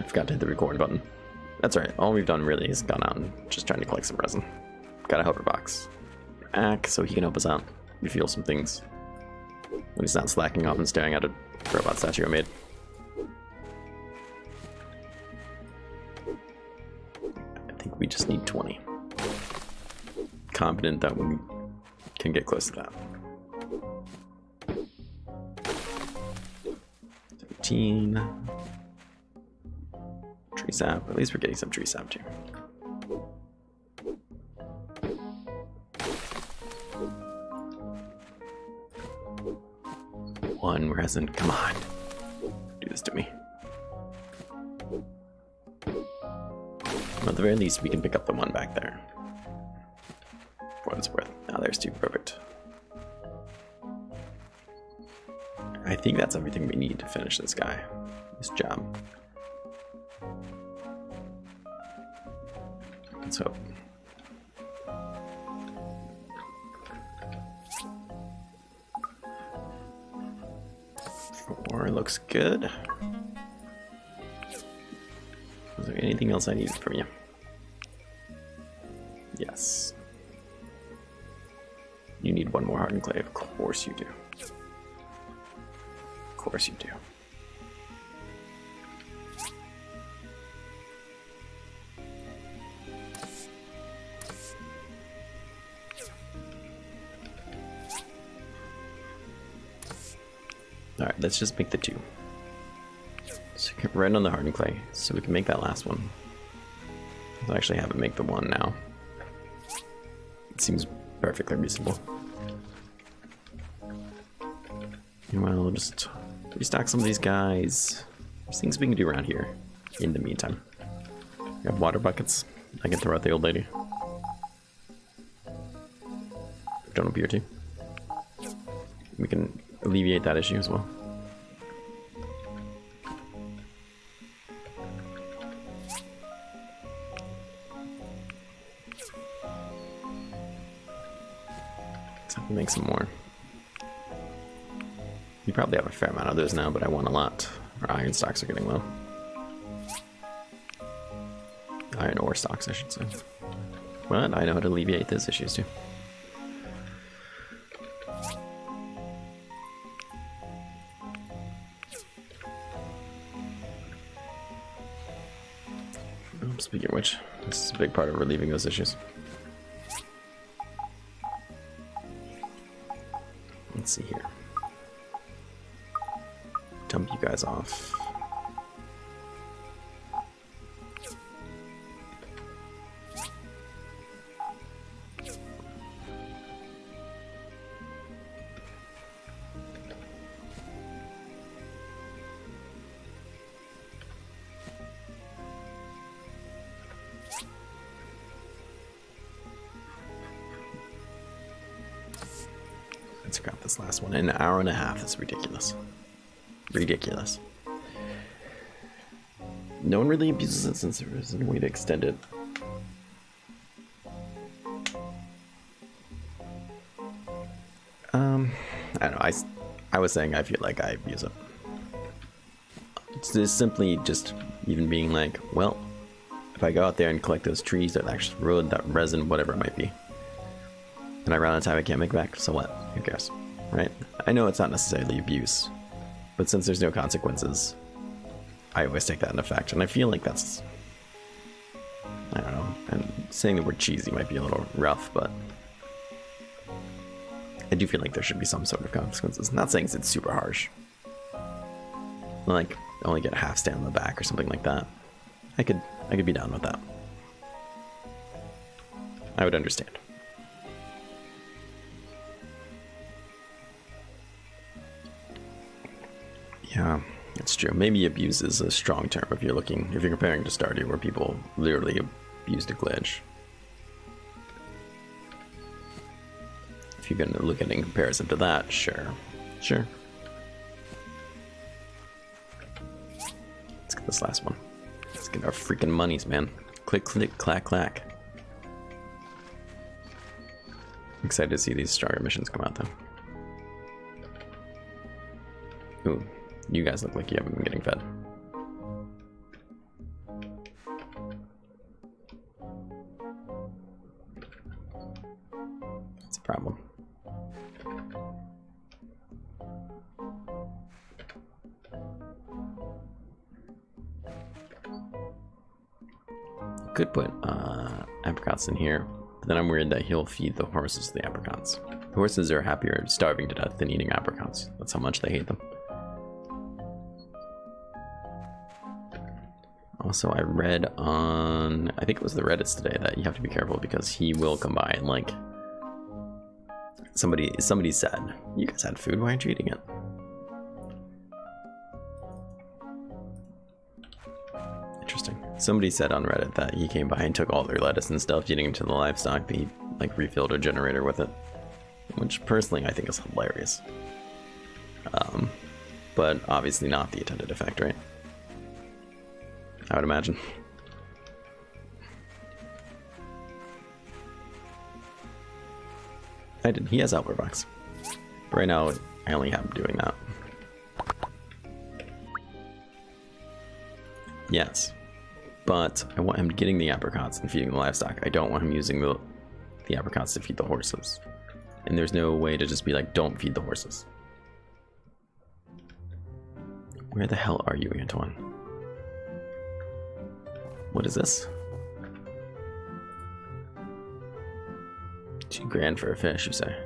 I forgot to hit the record button. That's right. All we've done really is gone out and just trying to collect some resin. Got a helper box. Ack, so he can help us out. Refuel some things. When he's not slacking off and staring at a robot statue I made. I think we just need 20. Confident that we can get close to that. 17. Tree sap. At least we're getting some tree sap too. One resin. Come on. Do this to me. At the very least, we can pick up the one back there. For what it's worth. Now there's two. Perfect. I think that's everything we need to finish this guy. This job. Let's hope. 4 looks good. Is there anything else I need from you? Yes. You need one more hardened clay. Of course you do. Of course you do. Alright, let's just make the 2. So we can run on the hardened clay, so we can make that last one. I'll actually have it make the 1 now. It seems perfectly reasonable. Meanwhile, we'll just restock some of these guys. There's things we can do around here in the meantime. We have water buckets. I can throw out the old lady. Don't appear to. We can alleviate that issue as well. Let's have to make some more. You probably have a fair amount of those now, but I want a lot. Our iron stocks are getting low. Iron ore stocks, I should say. But I know how to alleviate those issues too. Speaking of which, this is a big part of relieving those issues. Let's see here. Dump you guys off. Let's grab this last one in an hour and a half. That's ridiculous. Ridiculous. No one really abuses it since there isn't a way to extend it. I don't know. I was saying I feel like I abuse it. It's just simply just even being like, well, if I go out there and collect those trees, that actual wood, that resin, whatever it might be, and I run out of time I can't make back, so what? Who cares? Right? I know it's not necessarily abuse, but since there's no consequences, I always take that into effect, and I feel like that's, I don't know, and saying the word cheesy might be a little rough, but I do feel like there should be some sort of consequences. Not saying it's super harsh. Like, only get a half stand on the back or something like that. I could be down with that. I would understand. Yeah, it's true. Maybe abuse is a strong term if you're comparing to Stardew, where people literally abused a glitch. If you're gonna look at it in comparison to that, sure. Sure. Let's get this last one. Let's get our freaking monies, man. Click, click, clack, clack. I'm excited to see these stronger missions come out, though. Ooh, you guys look like you haven't been getting fed. Could put apricots in here, but then I'm worried that he'll feed the horses the apricots. The horses are happier starving to death than eating apricots. That's how much they hate them. Also, I read on, I think it was the Reddits today, that you have to be careful because he will come by and like, somebody said, you guys had food, why aren't you eating it? Interesting. Somebody said on Reddit that he came by and took all their lettuce and stuff, feeding it to the livestock, but he like refilled a generator with it, which personally I think is hilarious. But obviously not the intended effect, right? I would imagine. He has outward box. But right now, I only have him doing that. Yes. But I want him getting the apricots and feeding the livestock. I don't want him using the apricots to feed the horses. And there's no way to just be like, don't feed the horses. Where the hell are you, Antoine? What is this? $2 grand for a fish, you say?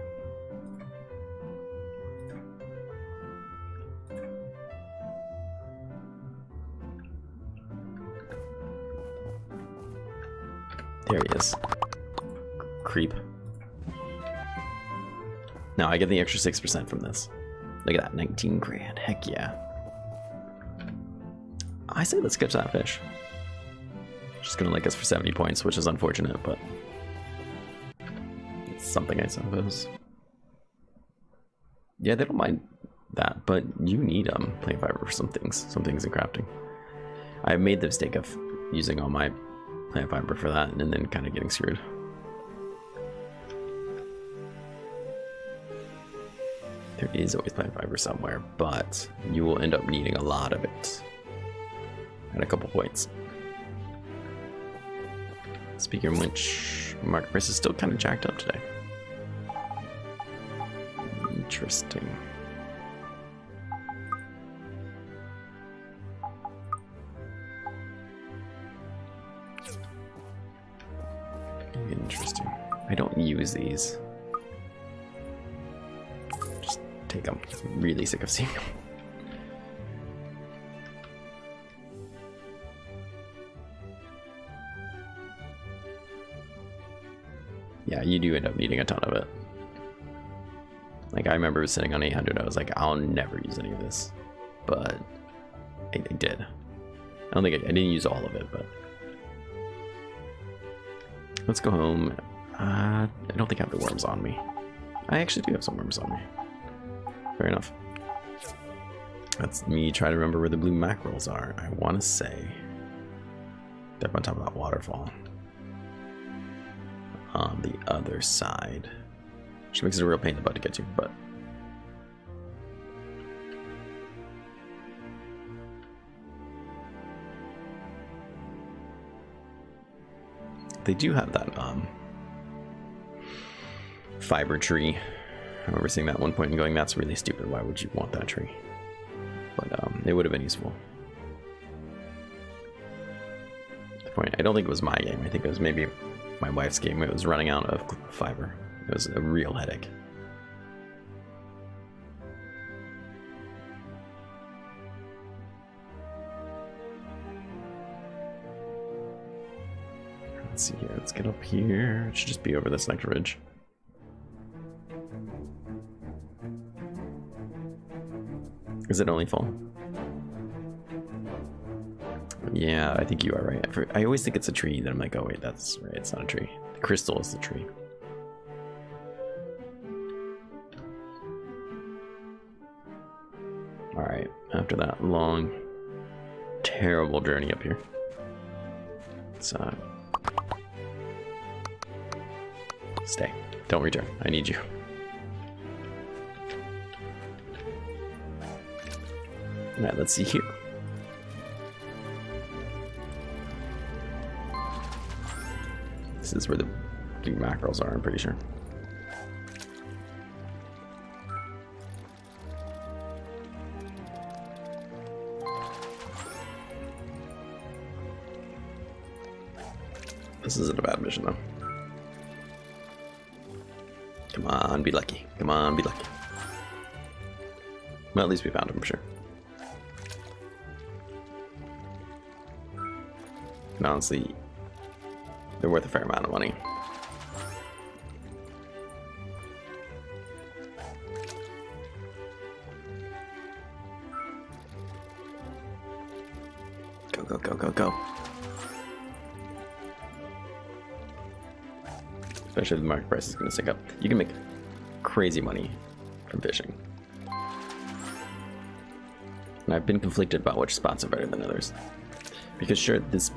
There he is. Creep. Now I get the extra 6% from this. Look at that, 19 grand. Heck yeah. I say let's catch that fish. Just gonna like us for 70 points, which is unfortunate, but it's something, I suppose. Yeah, they don't mind that, but you need plant fiber for some things in crafting. I made the mistake of using all my plant fiber for that and then kind of getting screwed. There is always plant fiber somewhere, but you will end up needing a lot of it at a couple points. Speaking of which, market price is still kind of jacked up today. Interesting. Interesting. I don't use these. Just take them. I'm really sick of seeing them. Yeah, you do end up needing a ton of it. Like, I remember sitting on 800, I was like, I'll never use any of this. But I did. I don't think I didn't use all of it, but let's go home. I don't think I have the worms on me. I actually do have some worms on me. Fair enough. That's me trying to remember where the blue mackerels are. I want to say they're up on top of that waterfall. On the other side. Which makes it a real pain in the butt to get to, but they do have that fiber tree. I remember seeing that at one point and going, that's really stupid, why would you want that tree? But it would have been useful. At the point, I don't think it was my game, I think it was maybe my wife's game. It was running out of fiber. It was a real headache. Let's see here. Let's get up here. It should just be over this next ridge. Is it only full? Yeah, I think you are right. I always think it's a tree, then I'm like, oh wait, that's right, it's not a tree. The crystal is the tree. Alright, after that long, terrible journey up here. Let's stay. Don't return. I need you. Alright, let's see here. This is where the big mackerels are, I'm pretty sure. This isn't a bad mission though. Come on, be lucky. Come on, be lucky. Well, at least we found him for sure. And honestly, they're worth a fair amount of money. Go, go, go, go, go. Especially if the market price is going to stick up. You can make crazy money from fishing. And I've been conflicted about which spots are better than others. Because sure, this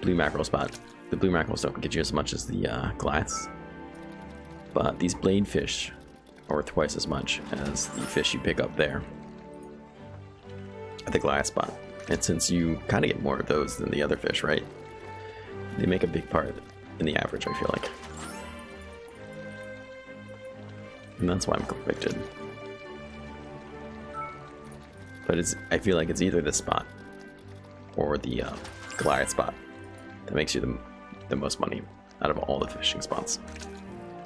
blue mackerel spot, the blue mackerels don't get you as much as the Goliaths. But these blade fish are worth twice as much as the fish you pick up there at the Goliath spot. And since you kind of get more of those than the other fish, right? They make a big part in the average, I feel like. And that's why I'm conflicted. But I feel like it's either this spot or the Goliath spot that makes you the most money out of all the fishing spots.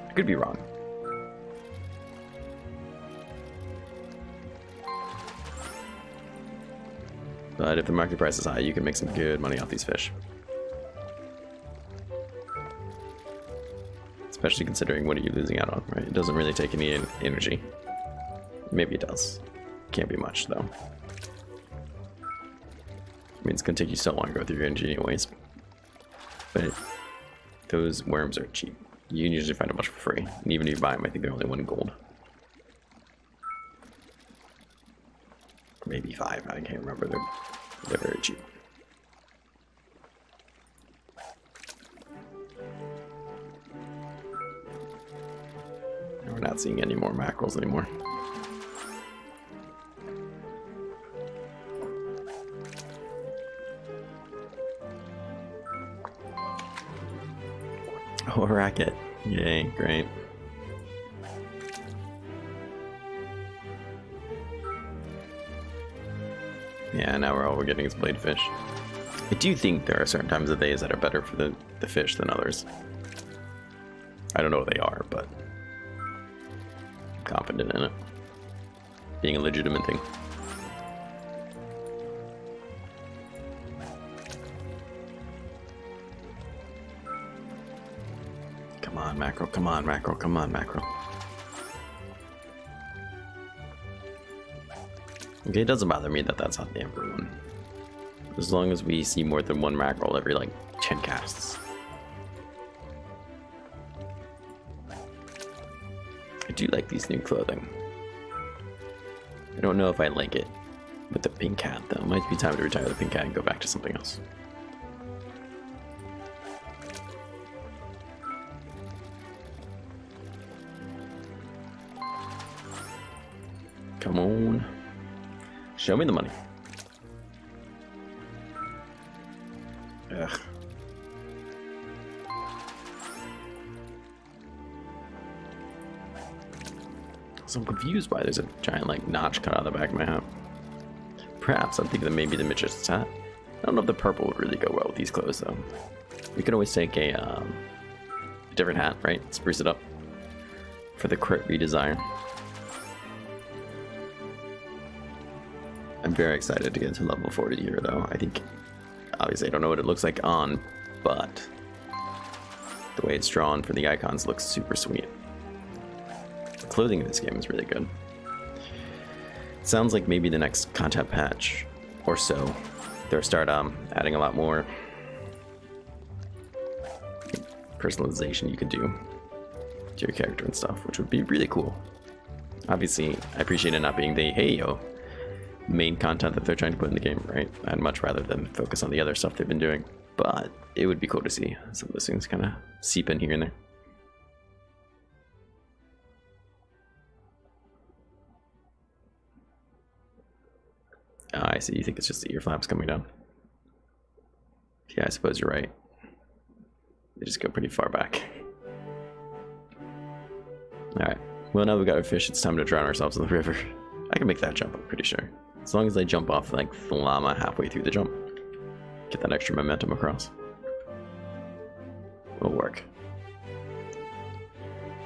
I could be wrong. But if the market price is high, you can make some good money off these fish. Especially considering what are you losing out on, right? It doesn't really take any energy. Maybe it does. Can't be much, though. I mean, it's gonna take you so long to go through your energy anyways. But those worms are cheap. You can usually find a bunch for free. And even if you buy them, I think they're only 1 gold. Maybe 5, I can't remember. They're very cheap. We're not seeing any more mackerels anymore. Oh, a racket. Yay, great. Yeah, now all we're getting is blade fish. I do think there are certain times of days that are better for the fish than others. I don't know what they are, but I'm confident in it being a legitimate thing. Come on, mackerel, come on, mackerel, come on, mackerel. Okay, it doesn't bother me that that's not the Emperor one. As long as we see more than 1 mackerel every, like, 10 casts. I do like these new clothing. I don't know if I like it with the pink hat, though. It might be time to retire the pink hat and go back to something else. Come on. Show me the money. Ugh. So I'm confused why there's a giant like notch cut out of the back of my hat. Perhaps I'm thinking that maybe the magician's hat. I don't know if the purple would really go well with these clothes though. We could always take a different hat, right? Spruce it up for the crit redesign. I'm very excited to get to level 40 here though. I think, obviously I don't know what it looks like on, but the way it's drawn for the icons looks super sweet. The clothing in this game is really good. It sounds like maybe the next content patch or so, they'll start adding a lot more personalization you could do to your character and stuff, which would be really cool. Obviously, I appreciate it not being the, hey yo, main content that they're trying to put in the game, right? I'd much rather than focus on the other stuff they've been doing, but it would be cool to see some of those things kind of seep in here and there. I see, you think it's just the ear flaps coming down. Yeah, I suppose you're right. They just go pretty far back. Alright, well now we've got our fish, it's time to drown ourselves in the river. I can make that jump, I'm pretty sure. As long as I jump off like the llama halfway through the jump. Get that extra momentum across. work.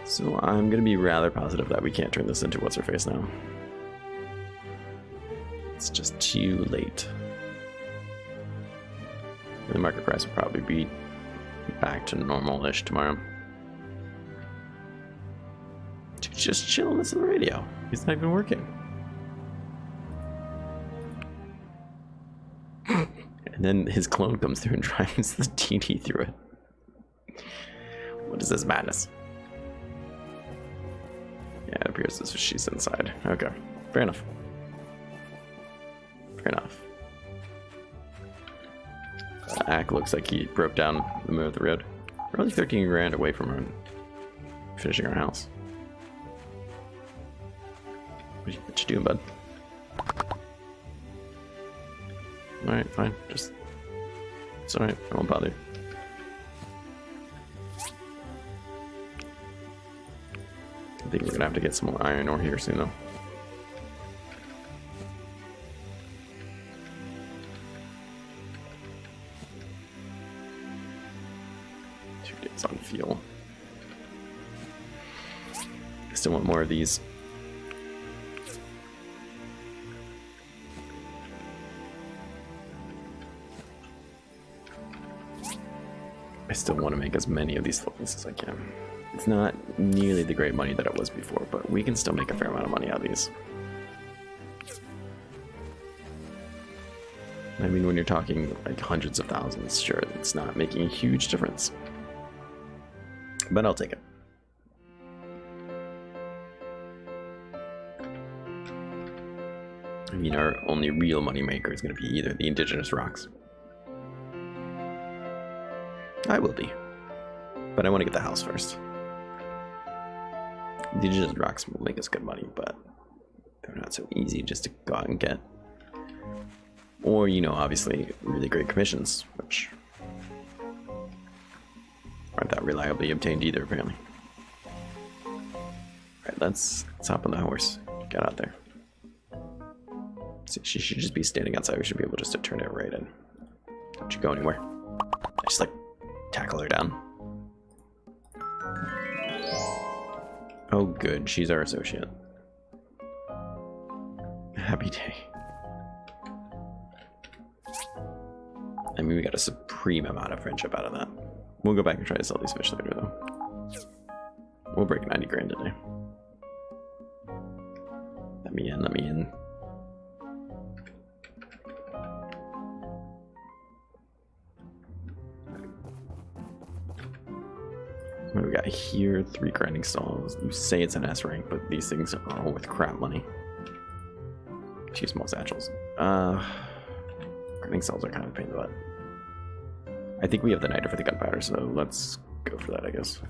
So I'm gonna be rather positive that we can't turn this into what's her face now. It's just too late. The market price will probably be back to normal-ish tomorrow. Dude's just chilling, listening to the radio. He's not even working. And then his clone comes through and drives the TD through it. What is this madness? Yeah, it appears as if she's inside. Okay, fair enough. Fair enough. Ack looks like he broke down the middle of the road. We're only 13 grand away from her finishing our house. What you doing, bud? Alright, fine. Just... It's alright. I won't bother you. I think we're gonna have to get some more iron ore here soon, though. 2 days on fuel. I still want more of these. I still want to make as many of these floats as I can. It's not nearly the great money that it was before, but we can still make a fair amount of money out of these. I mean, when you're talking like hundreds of thousands, sure, it's not making a huge difference. But I'll take it. I mean, our only real money maker is going to be either the indigenous rocks. I will be. But I want to get the house first. The indigenous rocks will make us good money, but they're not so easy just to go out and get. Or, you know, obviously really great commissions, which aren't that reliably obtained either, apparently. Alright, let's hop on the horse. Get out there. See, she should just be standing outside. We should be able just to turn it right in. Don't you go anywhere. Just like tackle her down. Oh good, she's our associate. Happy day. I mean, we got a supreme amount of friendship out of that. We'll go back and try to sell these fish later, though. We'll break 90 grand today. Let me in, let me in. What do we got here? 3 grinding stalls. You say it's an S rank, but these things are all worth crap money. 2 small satchels. Grinding stalls are kind of a pain in the butt. I think we have the niter for the gunpowder, so let's go for that, I guess.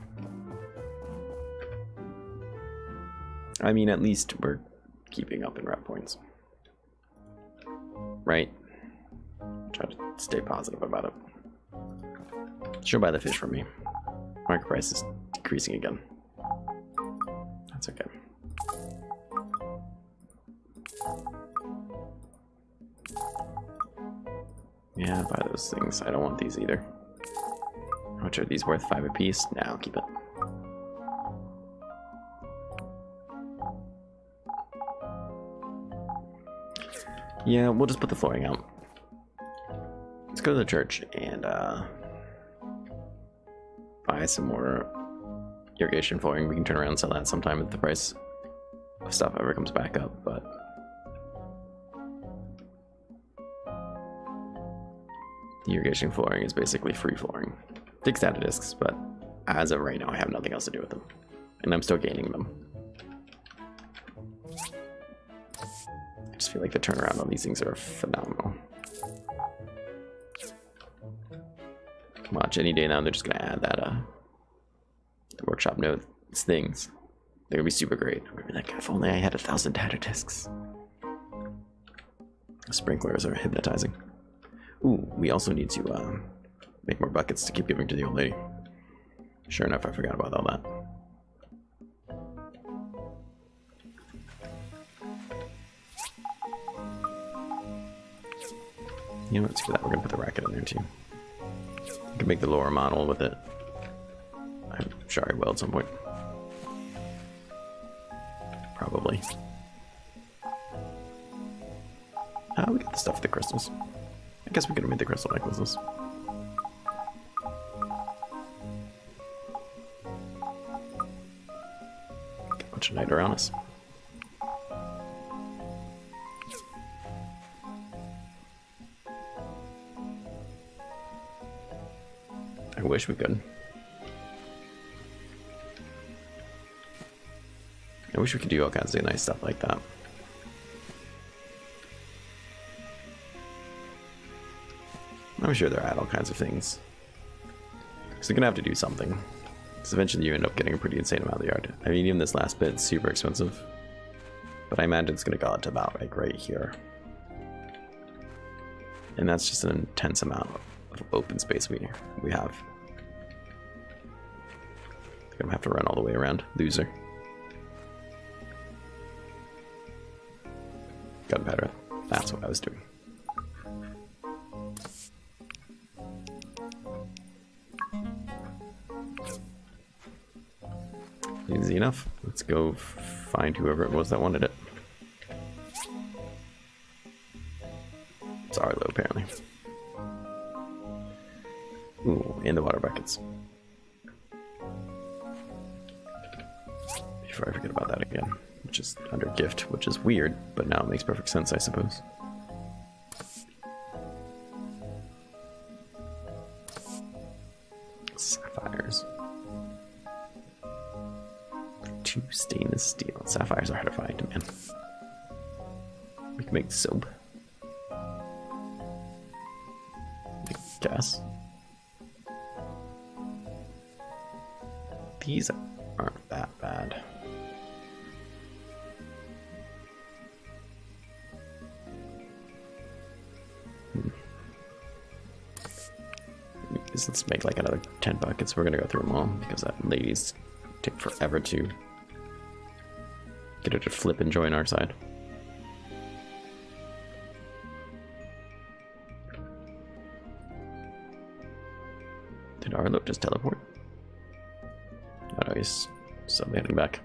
I mean, at least we're keeping up in rep points. Right? Try to stay positive about it. She'll buy the fish from me. Market price is decreasing again. That's okay. Yeah, buy those things. I don't want these either. How much are these worth? 5 apiece? Nah, I'll keep it. Yeah, we'll just put the flooring out. Let's go to the church and buy some more irrigation flooring. We can turn around and sell that sometime if the price of stuff ever comes back up, but the irrigation flooring is basically free flooring. Takes data discs, but as of right now I have nothing else to do with them. And I'm still gaining them. I just feel like the turnaround on these things are phenomenal. Watch, any day now they're just gonna add that the workshop notes things. They're gonna be super great. I'm gonna be like, if only I had 1,000 data discs. The sprinklers are hypnotizing. Ooh, we also need to make more buckets to keep giving to the old lady. Sure enough, I forgot about all that. You know what, screw that, we're gonna put the racket in there too. We can make the lower model with it. sure I will at some point. Probably. Oh, we got the stuff with the crystals. I guess we could have made the crystal necklaces. Got a bunch of night around us. I wish we could. I wish we could do all kinds of nice stuff like that. I'm sure they're at all kinds of things. So you're gonna have to do something. Because eventually you end up getting a pretty insane amount of the yard. I mean, even this last bit's super expensive. But I imagine it's gonna go out to about like right here. And that's just an intense amount of open space we have. I'm gonna have to run all the way around. Loser. Got better. That's what I was doing. Easy enough. Let's go find whoever it was that wanted it. It's Arlo, apparently. Ooh, in the water buckets. Before I forget about that again. Which is under gift, which is weird, but now it makes perfect sense, I suppose. Sapphires. 2 stainless steel. Sapphires are hard to find, man. We can make soap. I guess. These aren't that bad. Let's make like another 10 buckets. We're gonna go through them all because that ladies take forever to get her to flip and join our side. Did Arlo just teleport? Oh no, he's still heading back.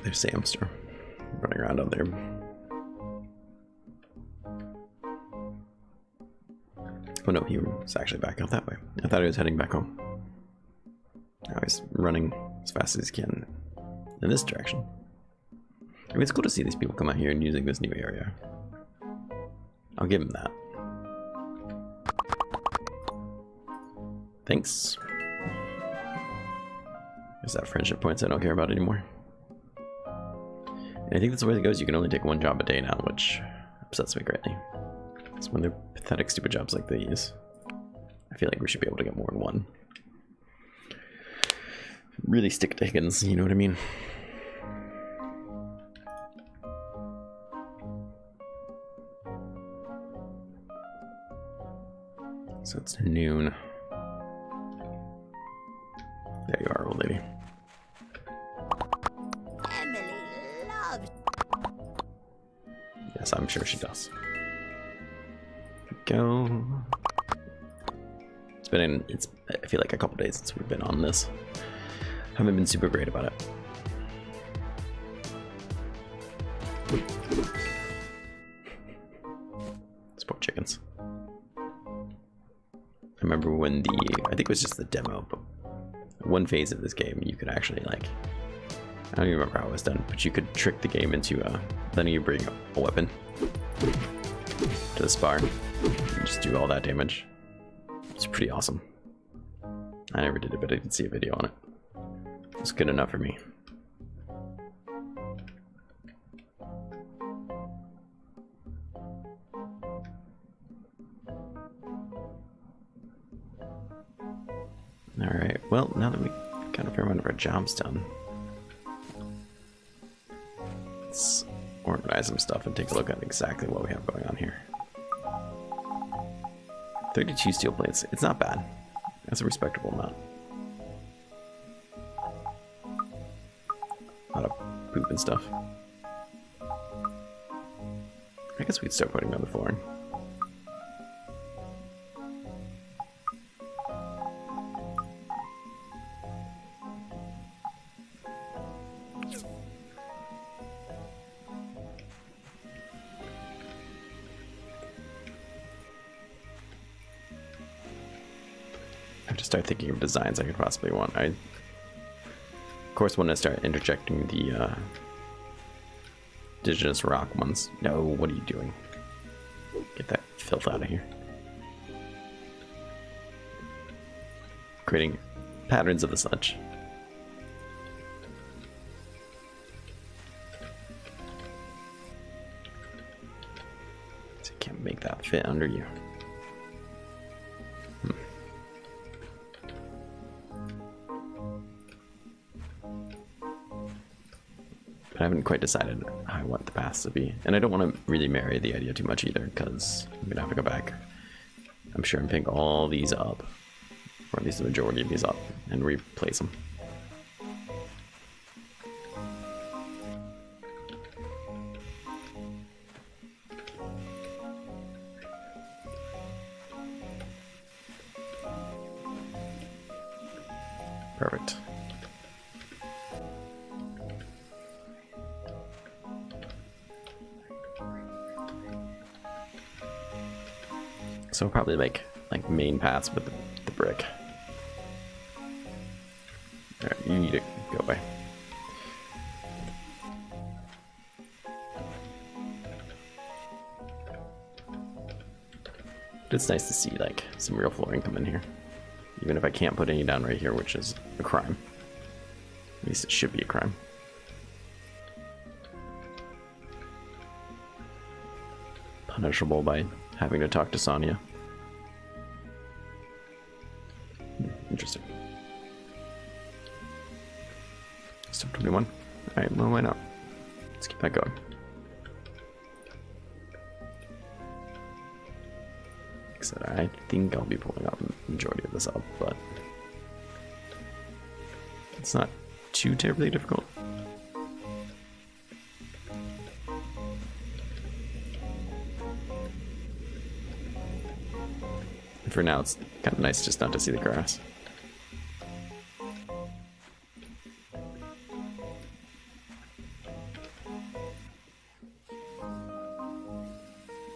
There's Samster running around out there. Oh no, he was actually back out that way. I thought he was heading back home. Now he's running as fast as he can in this direction. I mean, it's cool to see these people come out here and using this new area. I'll give him that. Thanks. Is that friendship points I don't care about anymore? And I think that's the way it goes. You can only take 1 job a day now, which upsets me greatly. It's when they're pathetic, stupid jobs like these. I feel like we should be able to get more than 1. Really stick to Higgins, you know what I mean? So it's noon. There you are, old lady. Yes, I'm sure she does. Go. It's I feel like a couple days since we've been on this. Haven't been super great about it. These poor chickens. I remember when I think it was just the demo, but one phase of this game you could actually like, I don't even remember how it was done, but you could trick the game into letting you bring a weapon to the spar and just do all that damage. It's pretty awesome. I never did it, but I did see a video on it. It's good enough for me. Alright, well, now that we got a fair amount of our jobs done, let's organize some stuff and take a look at exactly what we have going on here. 32 steel plates. It's not bad. That's a respectable amount. A lot of poop and stuff. I guess we'd start putting down the flooring. I have to start thinking of designs I could possibly want. I, of course, want to start interjecting the indigenous rock ones. No, what are you doing? Get that filth out of here. Creating patterns of the such. So you can't make that fit under you. But I haven't quite decided how I want the paths to be. And I don't want to really marry the idea too much either, because I'm going to have to go back. I'm sure and pick all these up, or at least the majority of these up, and replace them. Perfect. So probably like main paths with the brick. Alright, you need to go away. But it's nice to see like some real flooring come in here. Even if I can't put any down right here, which is a crime. At least it should be a crime. Punishable by having to talk to Sonia. Interesting. Still 21. Alright, well, why not? Let's keep that going. Like I said, I think I'll be pulling out the majority of this up, but it's not too terribly difficult. For now, it's kind of nice just not to see the grass.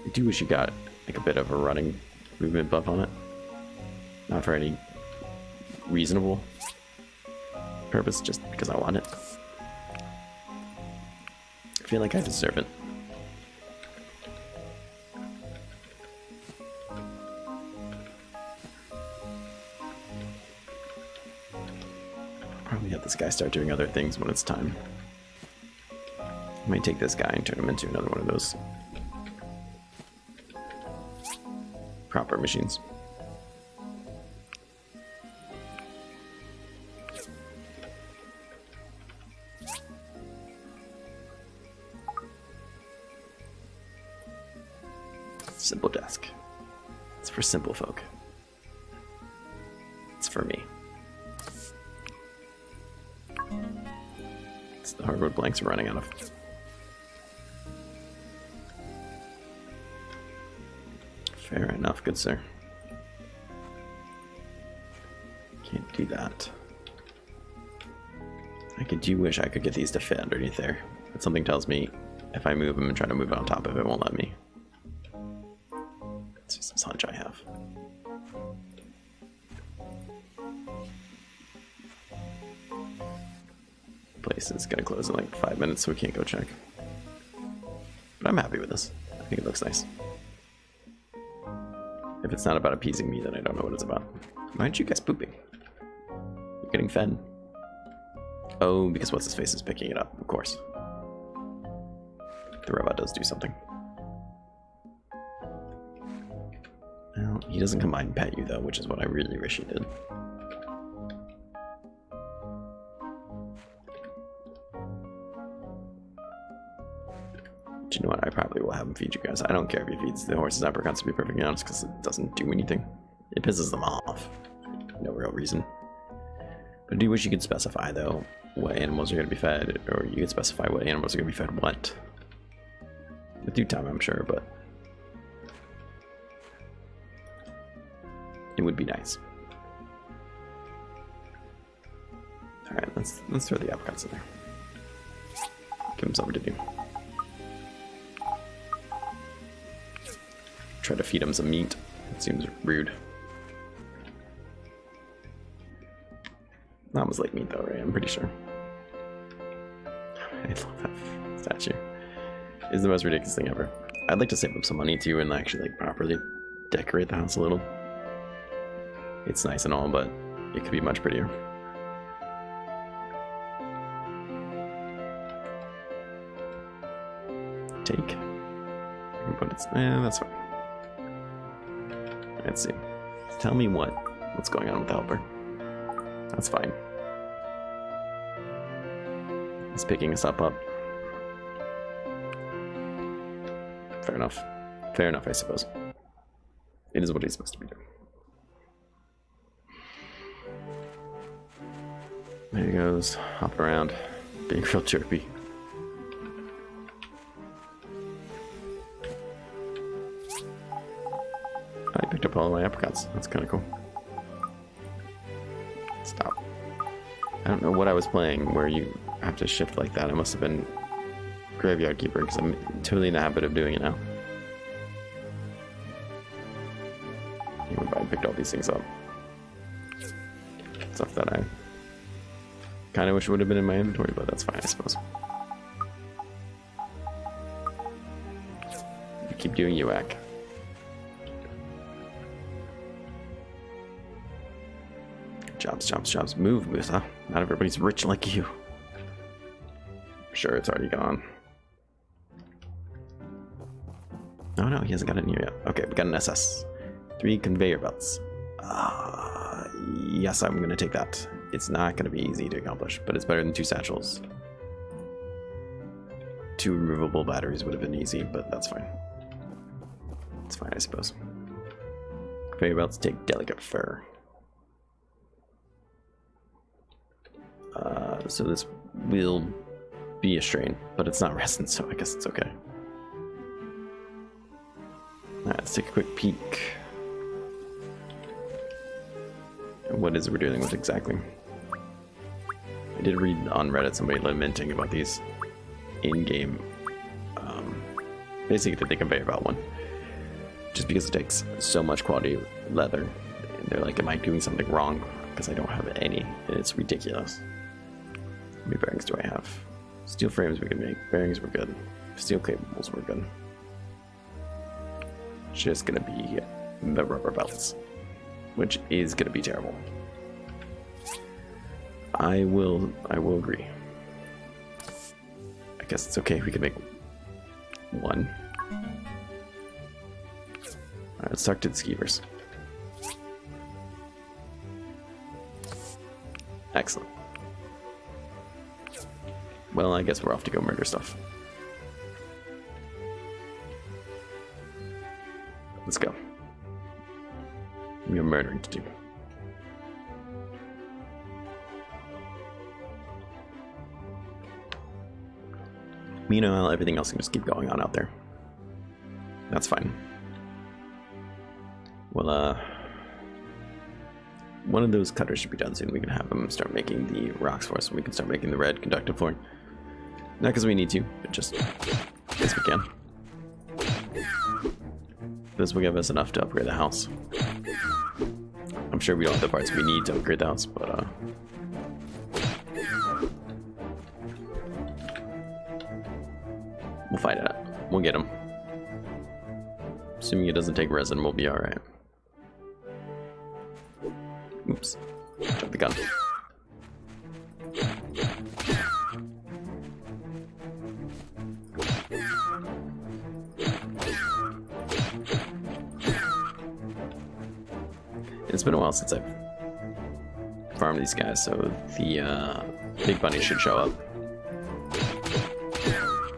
I do wish you got like a bit of a running movement buff on it. Not for any reasonable purpose, just because I want it. I feel like I deserve it. Probably have this guy start doing other things when it's time. I might take this guy and turn him into another one of those proper machines. Simple desk. It's for simple folk. It's for me. It's the hardwood blanks I'm running out of. Fair enough, good sir. Can't do that. I do wish I could get these to fit underneath there, but something tells me if I move them and try to move it on top of it, it won't let me. It's just a hunch I have. Place is gonna close in like 5 minutes, so we can't go check. But I'm happy with this. I think it looks nice. If it's not about appeasing me, then I don't know what it's about. Why aren't you guys pooping? You're getting fed. Oh, because what's his face is picking it up, of course. The robot does do something. Well, he doesn't come by and pet you though, which is what I really wish he did. But you know what? I probably will have him feed you guys. I don't care if he feeds the horses apricots, to be perfectly honest, because it doesn't do anything. It pisses them off. No real reason. But I do wish you could specify, though, what animals are going to be fed, or you could specify what animals are going to be fed what. With due time, I'm sure, but it would be nice. All right, let's throw the apricots in there. Give them something to do. Try to feed them some meat. It seems rude. That was like meat though, right? I'm pretty sure. I love that statue. It's the most ridiculous thing ever. I'd like to save up some money too and actually like properly decorate the house a little. It's nice and all, but it could be much prettier. Take. I can put it. That's fine. Let's see. Tell me what's going on with the helper. That's fine. He's picking us up. Fair enough. Fair enough, I suppose. It is what he's supposed to be doing. There he goes, hopping around, being real chirpy. I picked up all of my apricots. That's kind of cool. Stop. I don't know what I was playing where you have to shift like that. It must have been Graveyard Keeper because I'm totally in the habit of doing it now. I picked all these things up. Stuff that I kind of wish would have been in my inventory, but that's fine, I suppose. You keep doing you, Ack. Jobs. Move, Musa. Not everybody's rich like you. I'm sure it's already gone. Oh no, he hasn't got it in here yet. Okay, we got an SS. 3 conveyor belts. Yes, I'm going to take that. It's not going to be easy to accomplish, but it's better than 2 satchels. 2 removable batteries would have been easy, but that's fine. It's fine, I suppose. Conveyor belts take delicate fur. So this will be a strain, but it's not resin, so I guess it's okay. Alright, let's take a quick peek. What is it we're dealing with exactly? I did read on Reddit somebody lamenting about these in-game, basically the conveyor belt one. Just because it takes so much quality leather. And they're like, am I doing something wrong? Because I don't have any, and it's ridiculous. How many bearings do I have? Steel frames we can make. Bearings were good. Steel cables were good. Just gonna be the rubber belts, which is gonna be terrible. I will agree. I guess it's okay if we can make 1. Alright, let's talk to the skeevers. Excellent. Well, I guess we're off to go murder stuff. Let's go. We have murdering to do. Meanwhile, everything else can just keep going on out there. That's fine. Well, one of those cutters should be done soon. We can have them start making the rocks for us, and we can start making the red conductive flooring. Not because we need to, but just because we can. This will give us enough to upgrade the house. I'm sure we don't have the parts we need to upgrade the house, but we'll find it out. We'll get them. Assuming it doesn't take resin, we'll be alright. Oops. Jump the gun. It's been a while since I've farmed these guys, so the big bunnies should show up.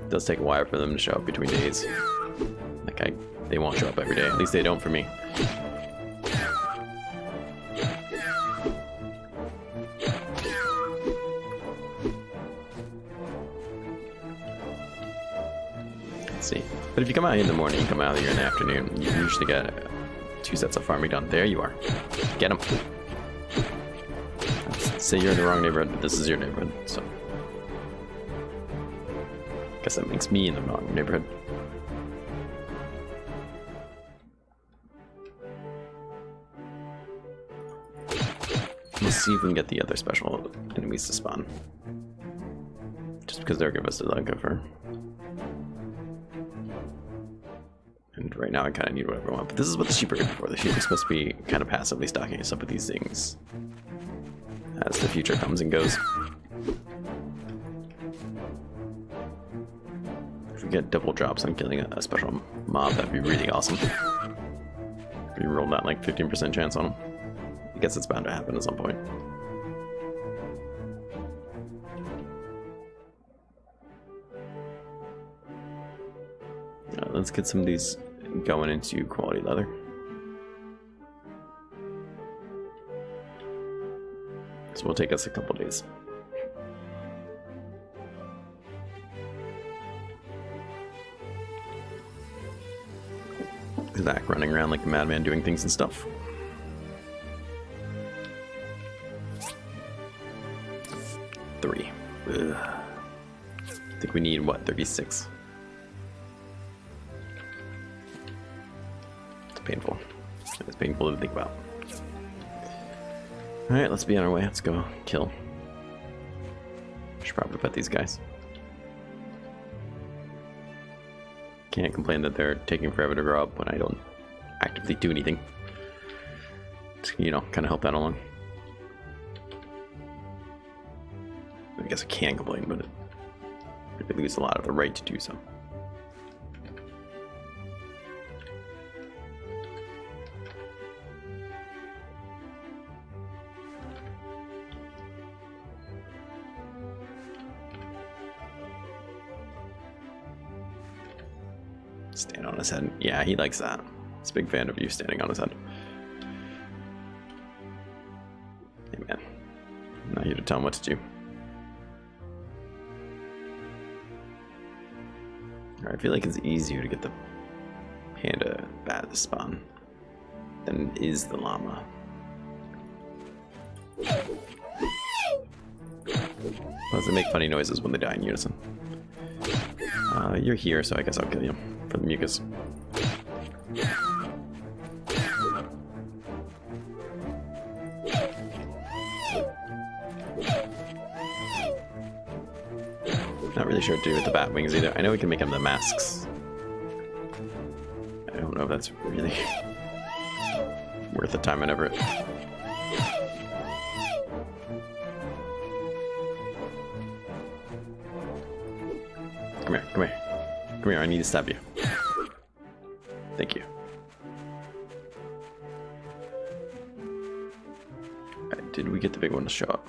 It does take a while for them to show up between days. Like they won't show up every day. At least they don't for me. See, but if you come out here in the morning, you come out here in the afternoon, you usually get 2 sets of farming done. There you are. Get them. Say you're in the wrong neighborhood, but this is your neighborhood, so guess that makes me in the wrong neighborhood. Let's see if we can get the other special enemies to spawn. Just because they'll give us a lot of fur. And right now I kind of need whatever I want. But this is what the sheep are good for. The sheep are supposed to be kind of passively stocking us up with these things as the future comes and goes. If we get double drops on killing a special mob, that'd be really awesome. If we rolled that like 15% chance on him. I guess it's bound to happen at some point. Let's get some of these going into quality leather. This will take us a couple days. Zach running around like a madman doing things and stuff. Three. Ugh. I think we need, what, 36? It's painful. It's painful to think about. Alright, let's be on our way. Let's go kill. Should probably pet these guys. Can't complain that they're taking forever to grow up when I don't actively do anything. Just, you know, kind of help that along. I guess I can complain, but I lose a lot of the right to do so. Stand on his head. Yeah, he likes that. He's a big fan of you standing on his head. Hey man, I'm not here to tell him what to do. I feel like it's easier to get the panda bat to spawn than it is the llama. Plus they make funny noises when they die in unison. You're here, so I guess I'll kill you for the mucus. Not really sure what to do with the bat wings either. I know we can make them the masks. I don't know if that's really worth the time and effort. Come here, come here. Come here, I need to stab you. Thank you. Alright, did we get the big one to show up?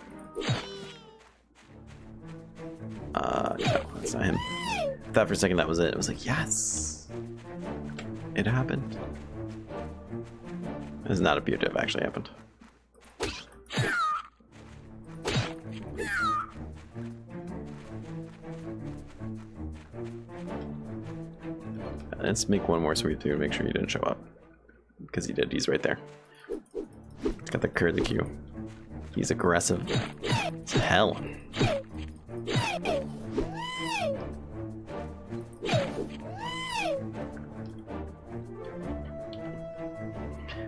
No, that's not him. I thought for a second that was it. I was like, yes! It happened. It does not appear to have actually happened. Let's make one more sweep through to make sure he didn't show up. Because he did, he's right there. He's got the curly Q. He's aggressive as hell.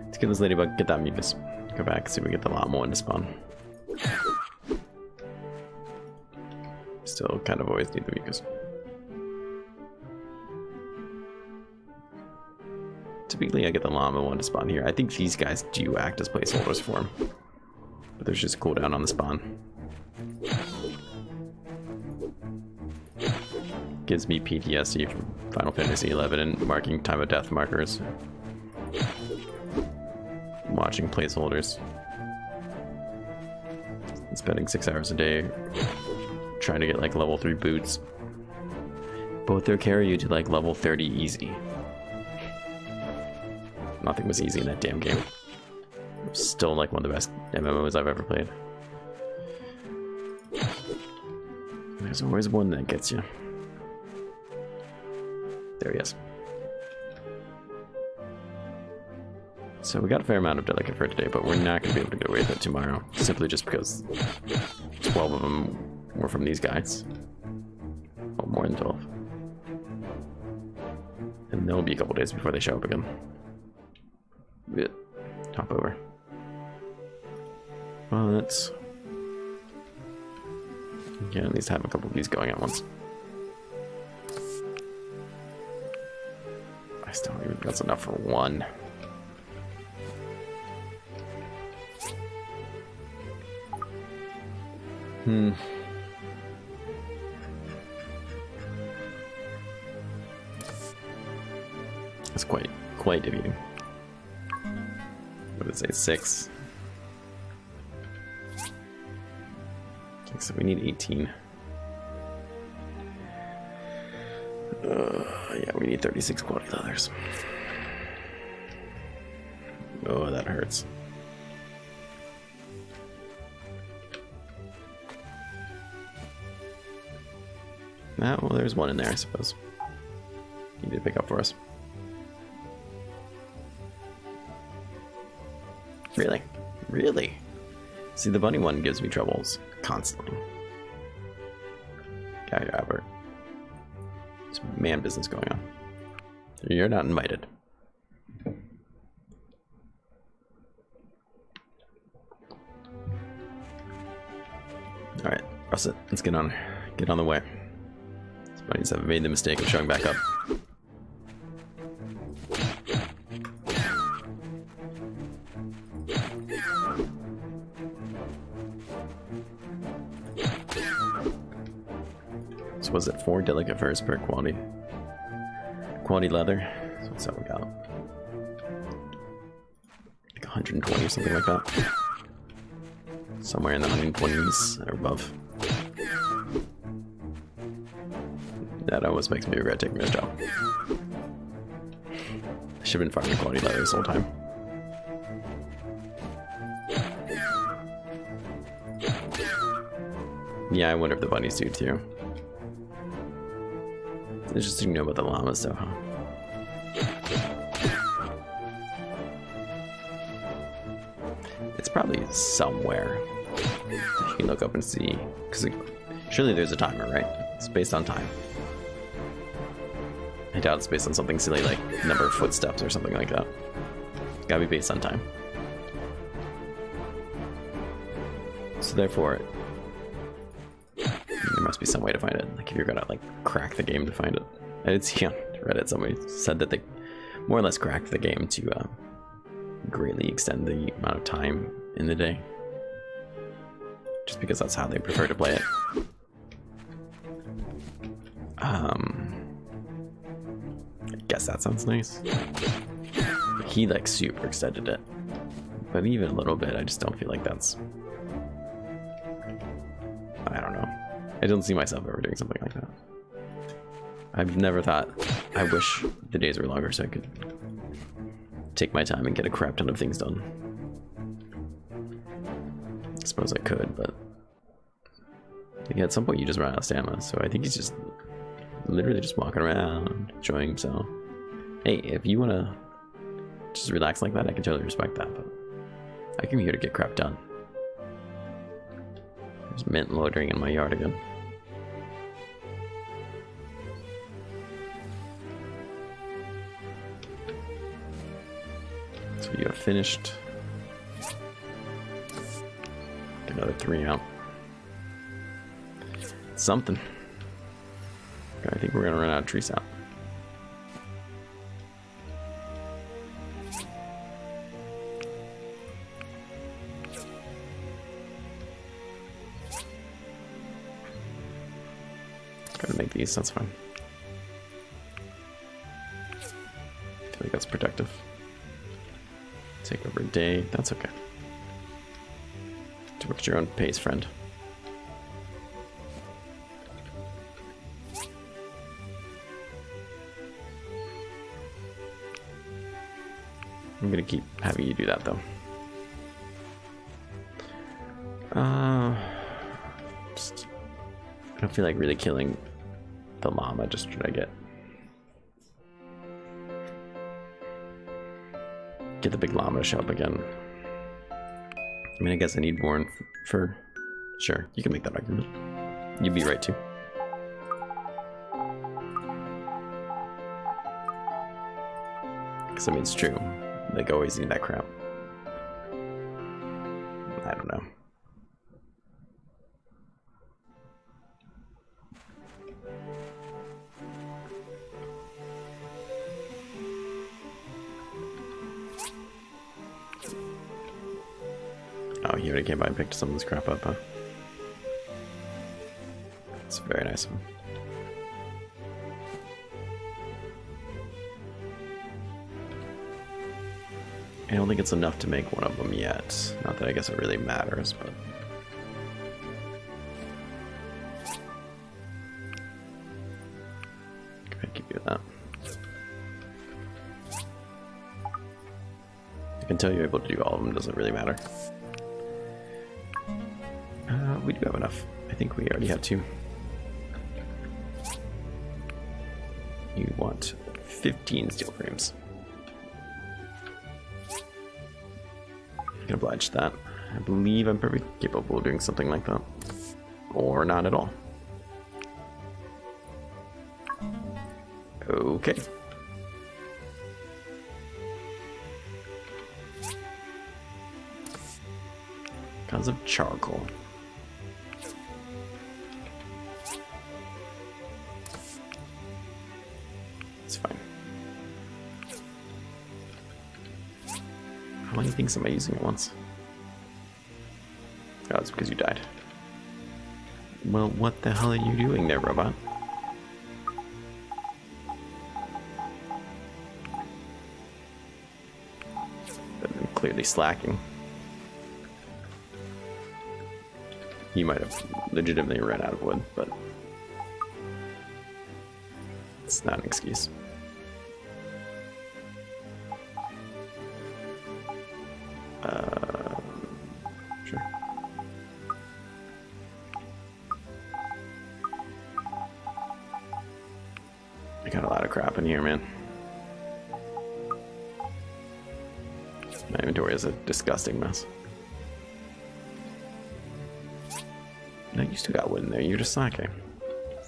Let's get this ladybug, get that mucus. Go back, see if we get the llama one to spawn. Still kind of always need the mucus. Typically I get the llama one to spawn here. I think these guys do act as placeholders for him. But there's just a cooldown on the spawn. Gives me PTSD from Final Fantasy XI and marking time of death markers. Watching placeholders. And spending 6 hours a day trying to get like level 3 boots. Both they'll carry you to like level 30 easy. Nothing was easy in that damn game. It was still like one of the best MMOs I've ever played. There's always one that gets you. There he is. So we got a fair amount of delicate for today, but we're not going to be able to get away with it tomorrow. Simply just because 12 of them were from these guys. Well, more than 12. And there'll be a couple days before they show up again. Yeah. Hop over. Well, let's... Yeah, at least have a couple of these going at once. I still don't even think that's enough for one. That's quite defeating. What did it say? 6. So we need 18. Yeah, we need 36 quality leathers. Oh, that hurts. Ah, well, there's one in there, I suppose. You need to pick up for us. Really? Really? See, the bunny one gives me troubles constantly. Okay, Albert. There's man business going on. You're not invited. Alright, Russet, let's get on the way. These bunnies have made the mistake of showing back up. So was it 4 delicate furs per quality leather? So what's that we got? Like 120 or something like that. Somewhere in the 120s or above. That almost makes me regret taking this job. I should have been farming quality leather this whole time. Yeah, I wonder if the bunnies do too. It's interesting to know about the llamas though, huh? It's probably somewhere. You can look up and see, because surely there's a timer, right? It's based on time. I doubt it's based on something silly like number of footsteps or something like that. It's gotta be based on time. So therefore, there must be some way to find it. Like if you're gonna like crack the game to find it. I did see on Reddit somebody said that they more or less cracked the game to greatly extend the amount of time in the day. Just because that's how they prefer to play it. I guess that sounds nice. He like super extended it. But even a little bit, I just don't feel like that's... I don't know. I don't see myself ever doing something like that. I've never thought, I wish the days were longer so I could take my time and get a crap ton of things done. I suppose I could, but yeah, at some point you just run out of stamina, so I think he's just literally just walking around, enjoying himself. Hey, if you want to just relax like that, I can totally respect that, but I came here to get crap done. There's mint loitering in my yard again. So you have finished. Get another 3 out. Something. I think we're gonna run out of tree sap. Gotta make these, that's fine. I feel like that's productive. Take over a day, that's okay. To work at your own pace, friend. I'm gonna keep having you do that though. I don't feel like really killing the llama just to get get the big llama to show up again. I mean, I guess I need more for... Sure, you can make that argument. You'd be right too. Because I mean, it's true. They always need that crap. I don't know. Oh, he already came by and picked some of this crap up, huh? It's very nice of him. I don't think it's enough to make one of them yet. Not that I guess it really matters, but... I keep doing that. I can tell you're able to do all of them, doesn't really matter. We do have enough. I think we already have 2. You want 15 steel frames. I can oblige that. I believe I'm perfectly capable of doing something like that. Or not at all. Okay. Because of charcoal. It's fine. How many things am I using at once? Oh, it's because you died. Well, what the hell are you doing there, robot? I'm clearly slacking. You might have legitimately run out of wood, but it's not an excuse. Sure. I got a lot of crap in here, man. My inventory is a disgusting mess. No, you still got wood in there. You're just slacking.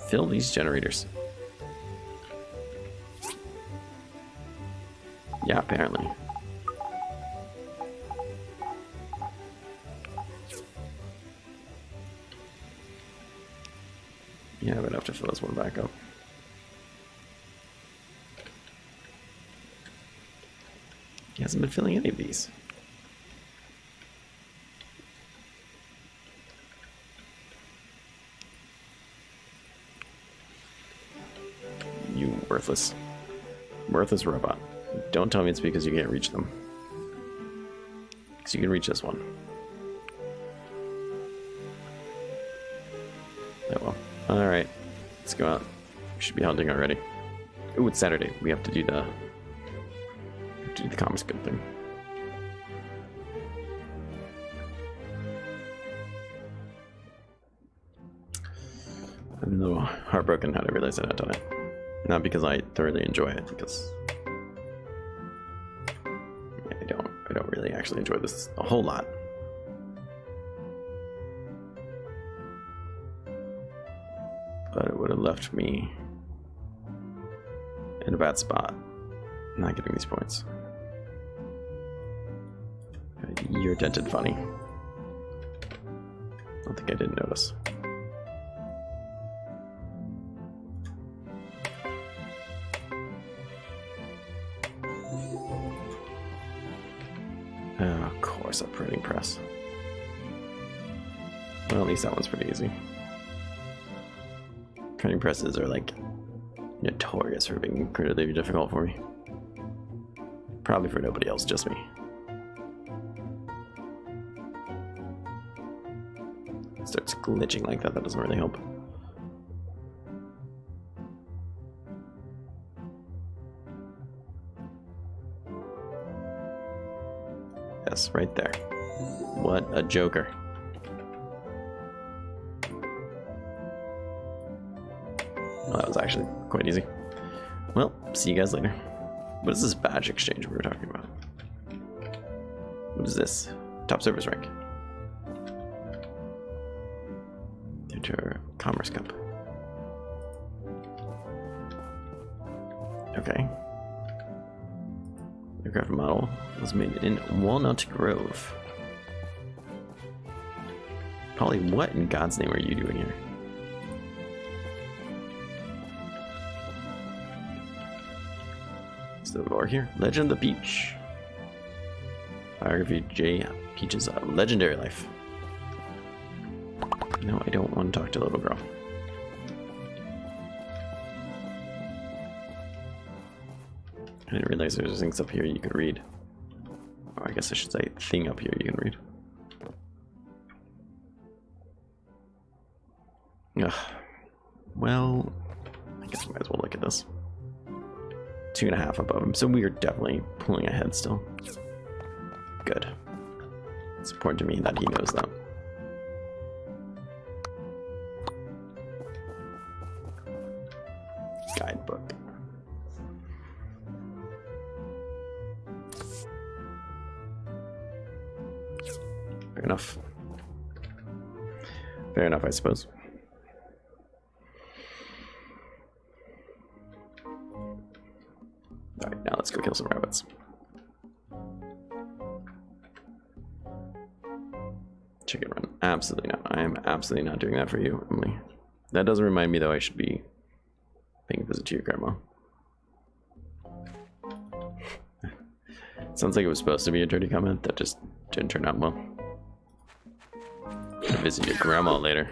Fill these generators. Yeah, apparently. Yeah, I would have to fill this one back up. He hasn't been filling any of these. You worthless robot. Don't tell me it's because you can't reach them. Because you can reach this one. Oh well. Alright. Let's go out. We should be hunting already. Ooh, it's Saturday. We have to do the... comics good thing. I'm a little heartbroken how I realized I had done it. Not because I thoroughly enjoy it, because I don't really actually enjoy this a whole lot. But it would have left me in a bad spot, not getting these points. You're dented funny. I don't think I didn't notice. Of course, a printing press. Well, at least that one's pretty easy. Printing presses are like notorious for being incredibly difficult for me. Probably for nobody else, just me. It starts glitching like that, that doesn't really help. Yes, right there. What a joker. Well, that was actually quite easy. Well, see you guys later. What is this badge exchange we were talking about? What is this? Top service rank. Enter Commerce Cup. Okay. Aircraft model was made in Walnut Grove. Polly, what in God's name are you doing here? Is the lore here? Legend of the Peach. Biography J. Peach's legendary life. No, I don't want to talk to the little girl. I didn't realize there's things up here you could read. Or I guess I should say thing up here you can read. Ugh. Well, I guess we might as well look at this. 2.5 above him, so we are definitely pulling ahead still. Good. It's important to me that he knows that. Guidebook. Fair enough. Fair enough, I suppose. Alright, now let's go kill some rabbits. Chicken run. Absolutely not. I am absolutely not doing that for you, Emily. That doesn't remind me, though, I should be paying a visit to your grandma. Sounds like it was supposed to be a dirty comment that just didn't turn out well. Gonna visit your grandma later.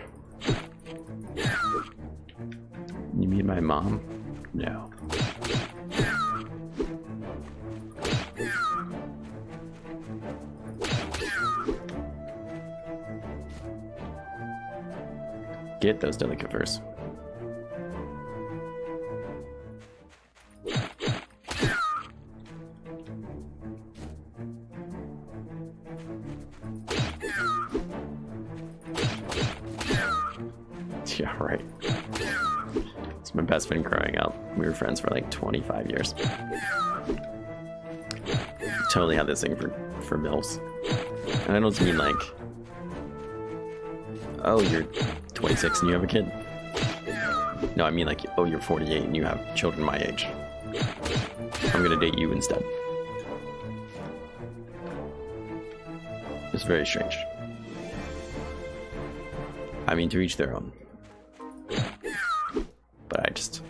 You mean my mom? No. Get those delicate furs. Yeah, right. It's my best friend growing up. We were friends for like 25 years. Totally had this thing for MILFs. And I don't mean like, oh, you're 26 and you have a kid. No, I mean like, oh, you're 48 and you have children my age. I'm gonna date you instead. It's very strange. I mean, to each their own. But I just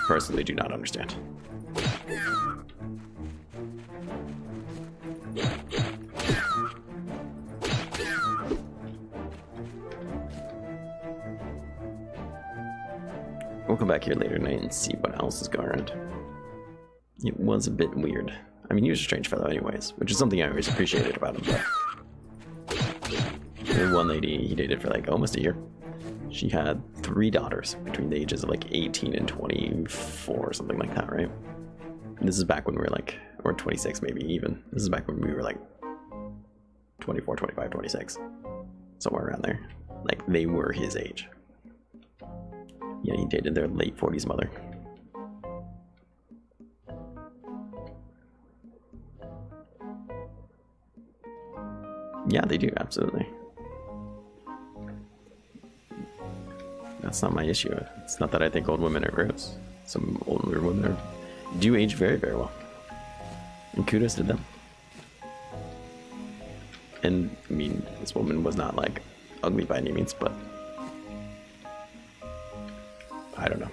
personally do not understand. We'll come back here later tonight and see what else is going around. It was a bit weird. I mean, he was a strange fellow anyways, which is something I always appreciated about him. But the one lady he dated for like almost a year, she had 3 daughters between the ages of like 18 and 24 or something like that, right? And this is back when we were like, or 26 maybe even. This is back when we were like 24, 25, 26. Somewhere around there. Like, they were his age. Yeah, he dated their late 40s mother. Yeah, they do, absolutely. That's not my issue. It's not that I think old women are gross. Some older women do age very, very well. And kudos to them. And, I mean, this woman was not, like, ugly by any means, but I don't know.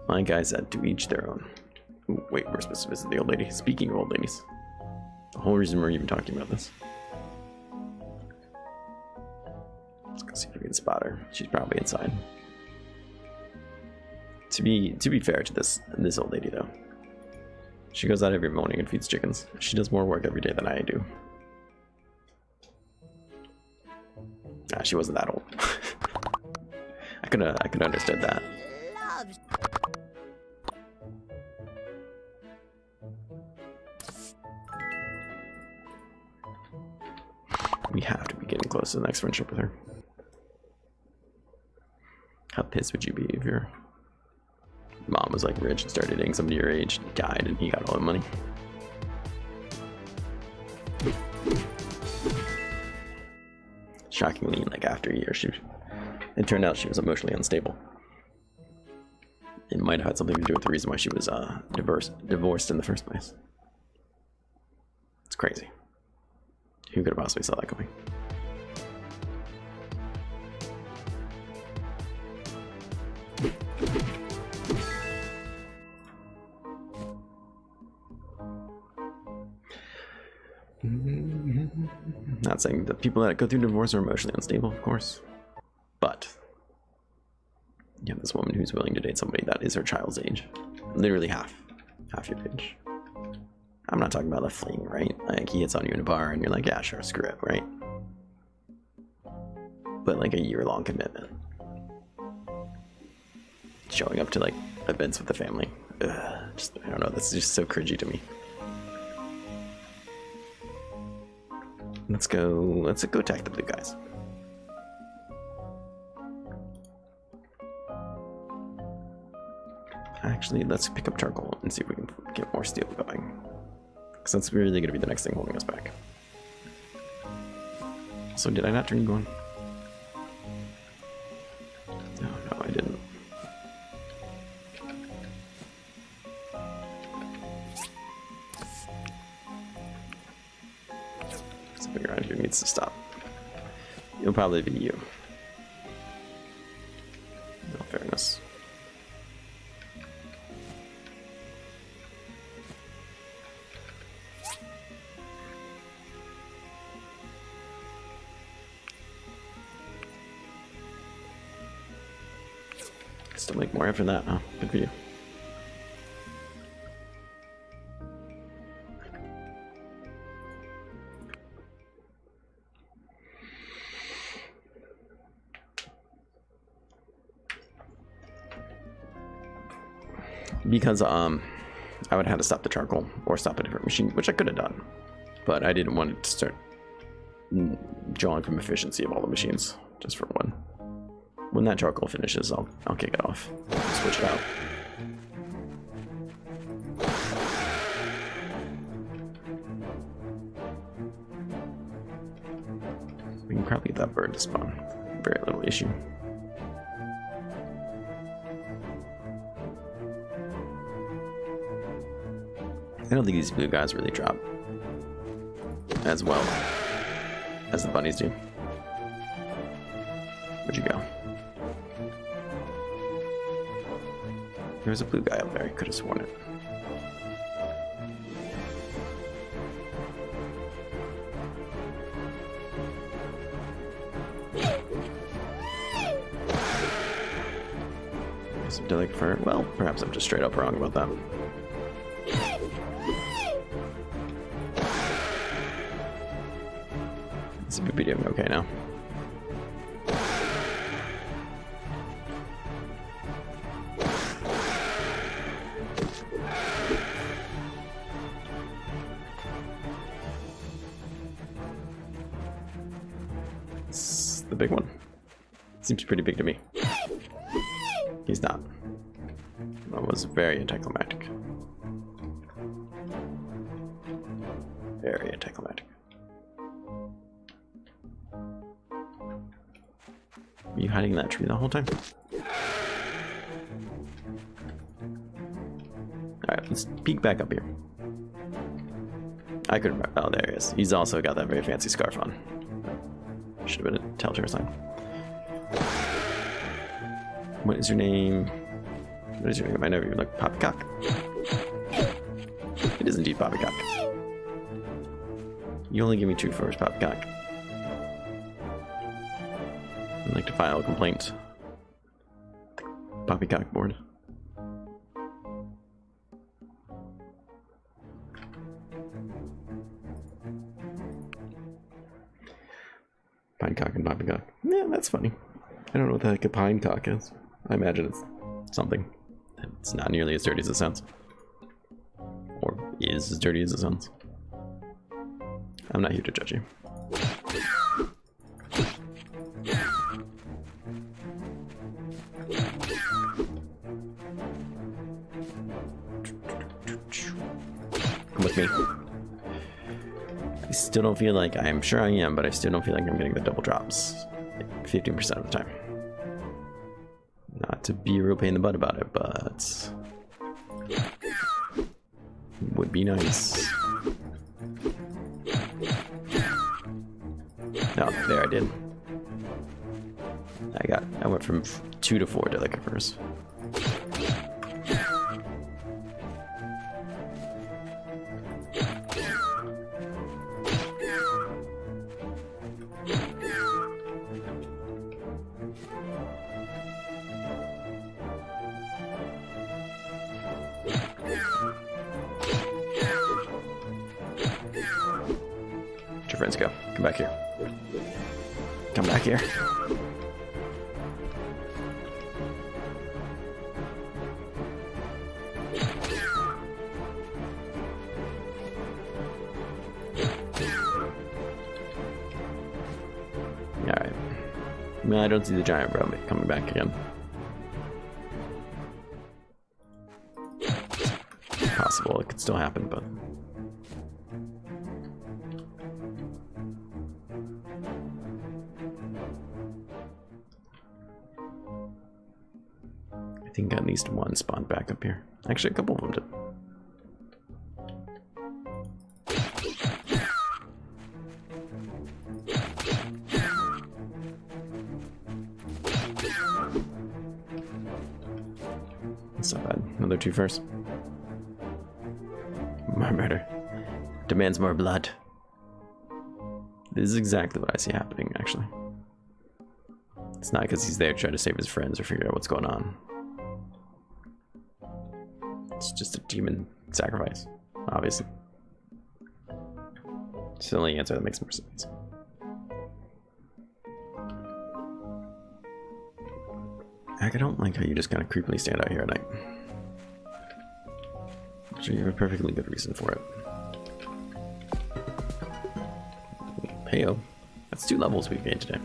Like I said, to each their own. Ooh, wait, we're supposed to visit the old lady. Speaking of old ladies, the whole reason we're even talking about this. Let's go see if we can spot her. She's probably inside. To be fair to this old lady though, she goes out every morning and feeds chickens. She does more work every day than I do. She wasn't that old. I could have understood that. We have to be getting close to the next friendship with her. How pissed would you be if your mom was like rich and started dating somebody your age, died, and he got all the money? Shockingly, like after a year, it turned out she was emotionally unstable. It might have had something to do with the reason why she was divorced in the first place. It's crazy. Who could have possibly saw that coming? Not saying that people that go through divorce are emotionally unstable, of course, but you have this woman who's willing to date somebody that is her child's age, literally half your age. I'm not talking about a fling, right? Like he hits on you in a bar and you're like, yeah, sure, screw it, right? But like a year-long commitment, showing up to like events with the family. Just, I don't know, that's just so cringy to me. Let's go attack the blue guys. Actually, let's pick up charcoal and see if we can get more steel going. Because that's really going to be the next thing holding us back. So did I not turn you on? No, I didn't. Something around here needs to stop. It'll probably be you. In all fairness. Still make more after that, huh? Good for you. Because I would have had to stop the charcoal or stop a different machine, which I could have done, but I didn't want it to start drawing from efficiency of all the machines just for one. When that charcoal finishes, I'll kick it off, switch it out. We can probably get that bird to spawn. Very little issue. I don't think these blue guys really drop as well as the bunnies do. Where'd you go? There's a blue guy up there. I could have sworn it. Some delicate fur. Well, perhaps I'm just straight up wrong about that. Is the video okay now? It's the big one. Seems pretty big to me. He's not. That was very anticlimactic. Very anticlimactic. Were you hiding in that tree the whole time? Alright, let's peek back up here. I could remember. Oh, there he is. He's also got that very fancy scarf on. Should have been a telltale sign. What is your name? What is your name? I never even looked. Poppycock? It is indeed Poppycock. You only give me 2 first, Poppycock. I'd like to file a complaint. Poppycock board. Pinecock and poppycock. Yeah, that's funny. I don't know what the heck a pinecock is. I imagine it's something. It's not nearly as dirty as it sounds. Or is as dirty as it sounds. I'm not here to judge you. Come with me. still don't feel like, I'm sure I am, but I still don't feel like I'm getting the double drops like 15% of the time. Not to be a real pain in the butt about it, but would be nice. No, there I did. I went from 2 to 4 deadly covers. Your friends go. Come back here. Come back here. Alright. Well, I don't see the giant bro coming back again. Possible, it could still happen, but I think at least one spawned back up here. Actually, a couple of them did. That's not bad. Another 2 first. More murder. Demands more blood. This is exactly what I see happening, actually. It's not because he's there trying to save his friends or figure out what's going on. It's just a demon sacrifice, obviously. It's the only answer that makes more sense. I don't like how you just kind of creepily stand out here at night. Actually, you have a perfectly good reason for it. Heyo, that's 2 levels we've gained today.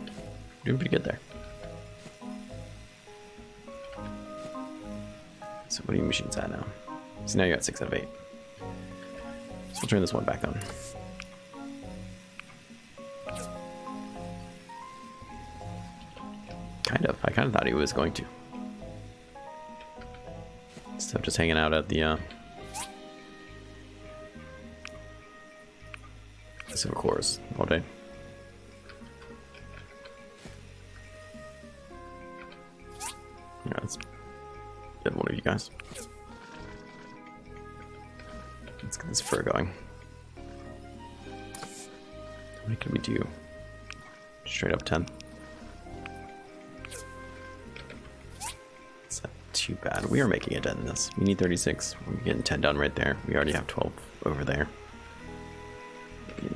Doing pretty good there. So what are your machines at now? So now you're at 6 out of 8. So we'll turn this one back on. I kind of thought he was going to. So just hanging out at the so of course all day. Yeah, let's get one of you guys. Let's get this fur going. How many can we do? Straight up 10. It's not too bad. We are making a dent in this. We need 36. We're getting 10 done right there. We already have 12 over there.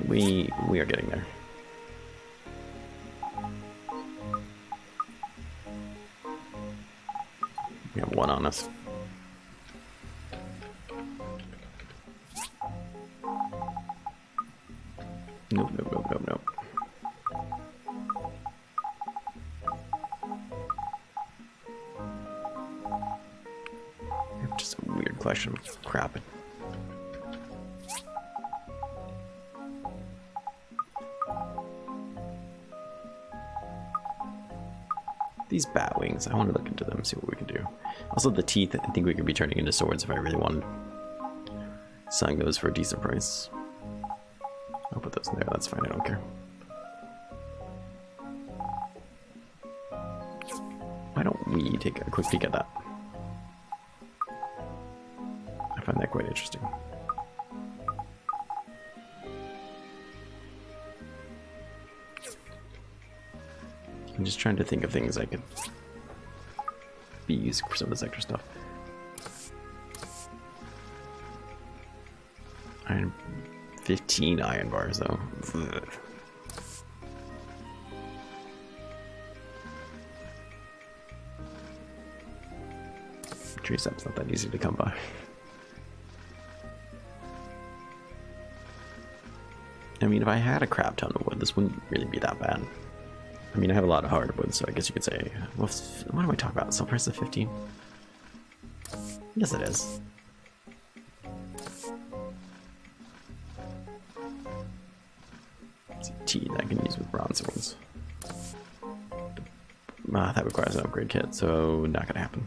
We are getting there. We have 1 on us. Nope, nope, nope, nope, nope. Just a weird collection of crap. These bat wings, I want to look into them, see what we can do. Also the teeth, I think we could be turning into swords if I really wanted. Selling those for a decent price. I'll put those in there, that's fine, I don't care. Why don't we take a quick peek at that? I find that quite interesting. I'm just trying to think of things I could be using for some of this extra stuff. Iron 15 iron bars though. Ugh. Tree sap's not that easy to come by. I mean, if I had a crap ton of wood, this wouldn't really be that bad. I mean, I have a lot of hardwood, so I guess you could say, well, what am I talking about? Sell price of 15? Yes, it is. bronze ones. That requires an upgrade kit, so not gonna happen.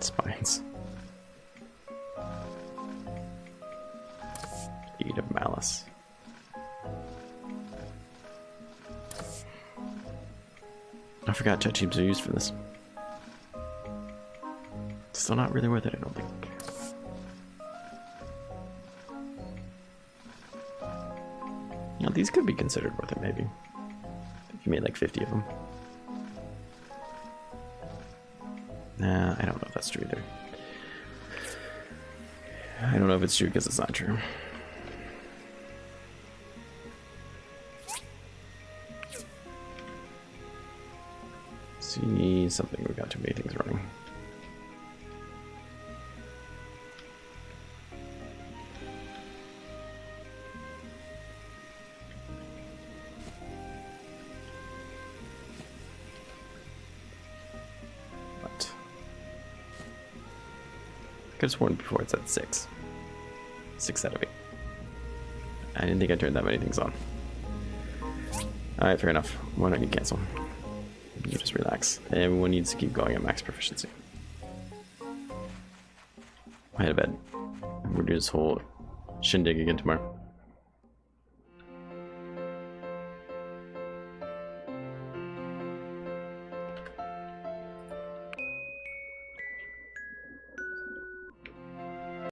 Spines. Deed of malice. I forgot jet tubes are used for this. Still not really worth it, I don't think. You know, these could be considered worth it, maybe. If you made like 50 of them. Nah, I don't know if that's true either. I don't know if it's true because it's not true. See something, we got too many things running. What? I could have sworn before it said 6. 6 out of 8. I didn't think I turned that many things on. Alright, fair enough. Why don't you cancel? You just relax. Everyone needs to keep going at max proficiency. I head to bed. We're doing this whole shindig again tomorrow.